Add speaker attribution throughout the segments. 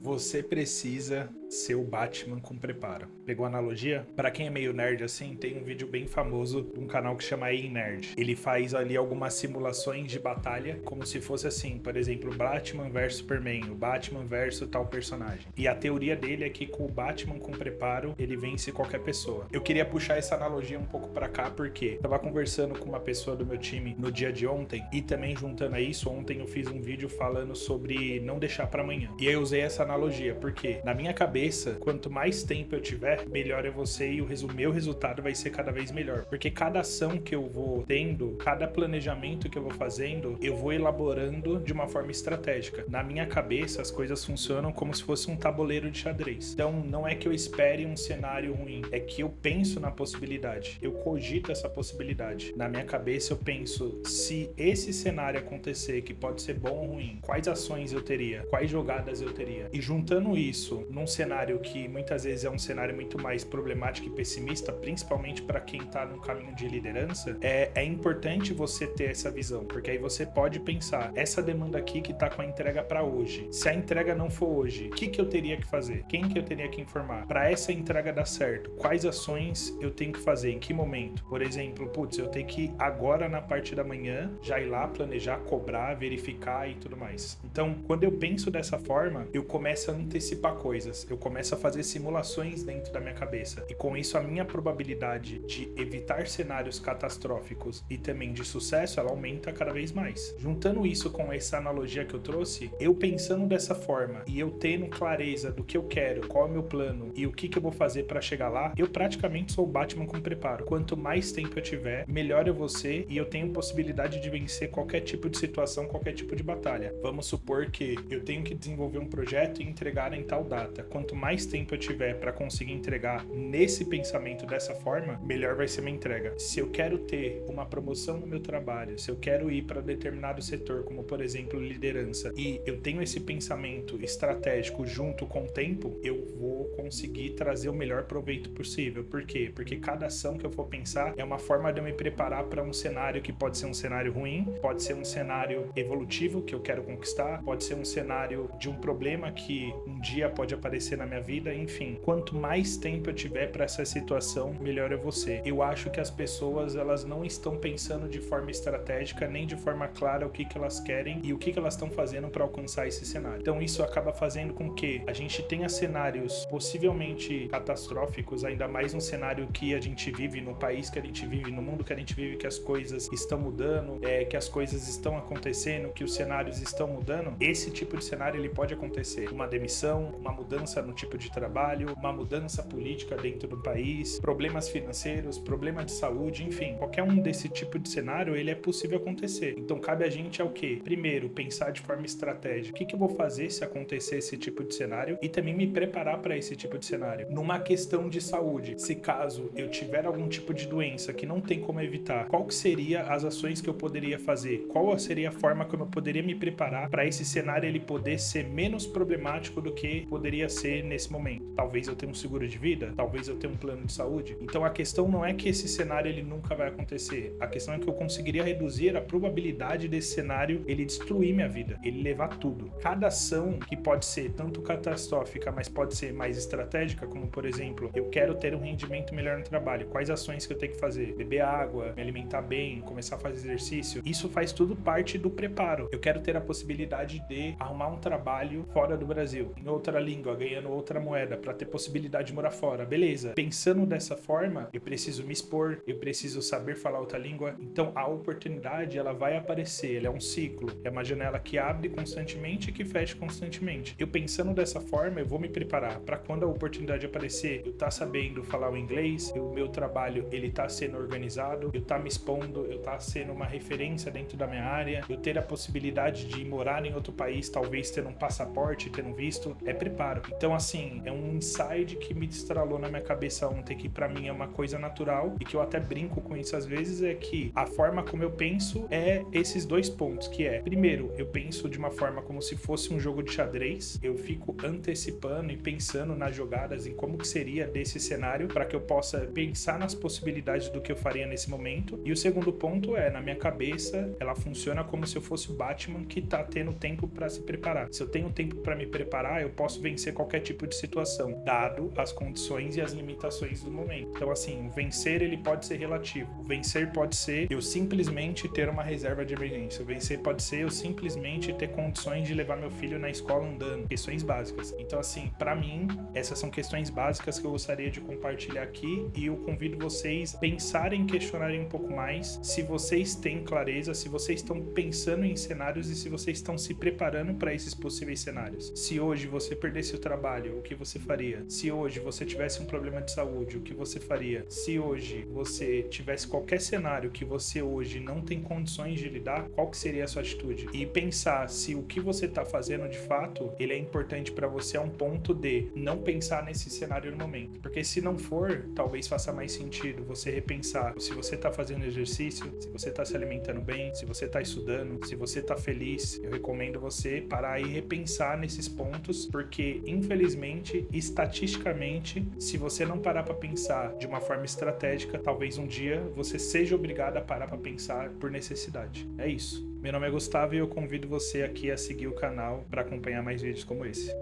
Speaker 1: Você precisa ser o Batman com preparo. Pegou a analogia? Pra quem é meio nerd assim, tem um vídeo bem famoso de um canal que chama Ei Nerd. Ele faz ali algumas simulações de batalha, como se fosse assim, por exemplo, Batman vs Superman, o Batman versus tal personagem. E a teoria dele é que com o Batman com preparo, ele vence qualquer pessoa. Eu queria puxar essa analogia um pouco pra cá, porque tava conversando com uma pessoa do meu time no dia de ontem, e também juntando a isso, ontem eu fiz um vídeo falando sobre não deixar pra amanhã. E aí eu usei essa analogia, porque na minha cabeça, quanto mais tempo eu tiver, melhor é você e o meu resultado vai ser cada vez melhor. Porque cada ação que eu vou tendo, cada planejamento que eu vou fazendo, eu vou elaborando de uma forma estratégica. Na minha cabeça, as coisas funcionam como se fosse um tabuleiro de xadrez. Então, não é que eu espere um cenário ruim, é que eu penso na possibilidade. Eu cogito essa possibilidade. Na minha cabeça, eu penso, se esse cenário acontecer, que pode ser bom ou ruim, quais ações eu teria? Quais jogadas eu teria? E juntando isso num cenário que muitas vezes é um cenário muito mais problemático e pessimista, principalmente para quem está num caminho de liderança, é importante você ter essa visão, porque aí você pode pensar, essa demanda aqui que está com a entrega para hoje, se a entrega não for hoje, o que eu teria que fazer? Quem que eu teria que informar? Para essa entrega dar certo, quais ações eu tenho que fazer? Em que momento? Por exemplo, eu tenho que agora na parte da manhã já ir lá planejar, cobrar, verificar e tudo mais. Então, quando eu penso dessa forma, eu começo a antecipar coisas, eu começo a fazer simulações dentro da minha cabeça. E com isso, a minha probabilidade de evitar cenários catastróficos e também de sucesso, ela aumenta cada vez mais. Juntando isso com essa analogia que eu trouxe, eu pensando dessa forma e eu tendo clareza do que eu quero, qual é o meu plano e o que eu vou fazer para chegar lá, eu praticamente sou o Batman com preparo. Quanto mais tempo eu tiver, melhor eu vou ser e eu tenho possibilidade de vencer qualquer tipo de situação, qualquer tipo de batalha. Vamos supor que eu tenho que desenvolver um projeto e entregar em tal data. Quanto mais tempo eu tiver para conseguir entregar nesse pensamento dessa forma, melhor vai ser minha entrega. Se eu quero ter uma promoção no meu trabalho, se eu quero ir para determinado setor, como por exemplo liderança, e eu tenho esse pensamento estratégico junto com o tempo, eu vou conseguir trazer o melhor proveito possível. Por quê? Porque cada ação que eu for pensar é uma forma de eu me preparar para um cenário que pode ser um cenário ruim, pode ser um cenário evolutivo que eu quero conquistar, pode ser um cenário de um problema que um dia pode aparecer na minha vida, enfim. Quanto mais tempo eu tiver para essa situação, melhor eu vou ser. Eu acho que as pessoas, elas não estão pensando de forma estratégica, nem de forma clara o que elas querem e o que elas estão fazendo para alcançar esse cenário. Então isso acaba fazendo com que a gente tenha cenários possivelmente catastróficos, ainda mais no cenário que a gente vive, no país que a gente vive, no mundo que a gente vive, que as coisas estão mudando, que as coisas estão acontecendo, que os cenários estão mudando. Esse tipo de cenário, ele pode acontecer. Uma demissão, uma mudança no tipo de trabalho, uma mudança política dentro do país, problemas financeiros, problema de saúde, enfim. Qualquer um desse tipo de cenário, ele é possível acontecer. Então cabe a gente ao quê? Primeiro, pensar de forma estratégica. O que eu vou fazer se acontecer esse tipo de cenário? E também me preparar para esse tipo de cenário. Numa questão de saúde, se caso eu tiver algum tipo de doença que não tem como evitar, qual que seria as ações que eu poderia fazer? Qual seria a forma como eu poderia me preparar para esse cenário ele poder ser menos problemático do que poderia ser nesse momento? Talvez eu tenha um seguro de vida, talvez eu tenha um plano de saúde. Então a questão não é que esse cenário ele nunca vai acontecer. A questão é que eu conseguiria reduzir a probabilidade desse cenário ele destruir minha vida, ele levar tudo. Cada ação que pode ser tanto catastrófica, mas pode ser mais estratégica, como por exemplo, eu quero ter um rendimento melhor no trabalho. Quais ações que eu tenho que fazer? Beber água, me alimentar bem, começar a fazer exercício. Isso faz tudo parte do preparo. Eu quero ter a possibilidade de arrumar um trabalho fora do Brasil, em outra língua, ganhando outra moeda, para ter possibilidade de morar fora. Beleza. Pensando dessa forma, eu preciso me expor, eu preciso saber falar outra língua. Então a oportunidade, ela vai aparecer, ela é um ciclo, é uma janela que abre constantemente e que fecha constantemente. Eu pensando dessa forma, eu vou me preparar para quando a oportunidade aparecer, eu tá sabendo falar o inglês, o meu trabalho, ele tá sendo organizado, eu tá me expondo, eu tá sendo uma referência dentro da minha área, eu ter a possibilidade de morar em outro país, talvez ter um passaporte, ter um visto, é preparo. Então assim, é um insight que me destralou na minha cabeça ontem, que pra mim é uma coisa natural e que eu até brinco com isso às vezes, é que a forma como eu penso é esses dois pontos, que é, primeiro, eu penso de uma forma como se fosse um jogo de xadrez, eu fico antecipando e pensando nas jogadas, em como que seria desse cenário, para que eu possa pensar nas possibilidades do que eu faria nesse momento. E o segundo ponto é, na minha cabeça, ela funciona como se eu fosse o Batman que tá tendo tempo para se preparar. Se eu tenho tempo para me preparar, eu posso vencer qualquer tipo de situação, dado as condições e as limitações do momento. Então, assim, vencer ele pode ser relativo. O vencer pode ser eu simplesmente ter uma reserva de emergência. O vencer pode ser eu simplesmente ter condições de levar meu filho na escola andando. Questões básicas. Então, assim, pra mim, essas são questões básicas que eu gostaria de compartilhar aqui e eu convido vocês a pensarem, questionarem um pouco mais se vocês têm clareza, se vocês estão pensando em cenários e se vocês estão se preparando para esses possíveis cenários. Se hoje você perdesse o trabalho, o que você faria? Se hoje você tivesse um problema de saúde, o que você faria? Se hoje você tivesse qualquer cenário que você hoje não tem condições de lidar, qual que seria a sua atitude? E pensar se o que você está fazendo de fato, ele é importante para você a um ponto de não pensar nesse cenário no momento. Porque se não for, talvez faça mais sentido você repensar se você está fazendo exercício, se você está se alimentando bem, se você está estudando, se você está feliz. Eu recomendo você parar e repensar nesses pontos, porque infelizmente, estatisticamente, se você não parar para pensar de uma forma estratégica, talvez um dia você seja obrigado a parar para pensar por necessidade. É isso. Meu nome é Gustavo e eu convido você aqui a seguir o canal para acompanhar mais vídeos como esse.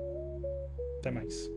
Speaker 1: Até mais.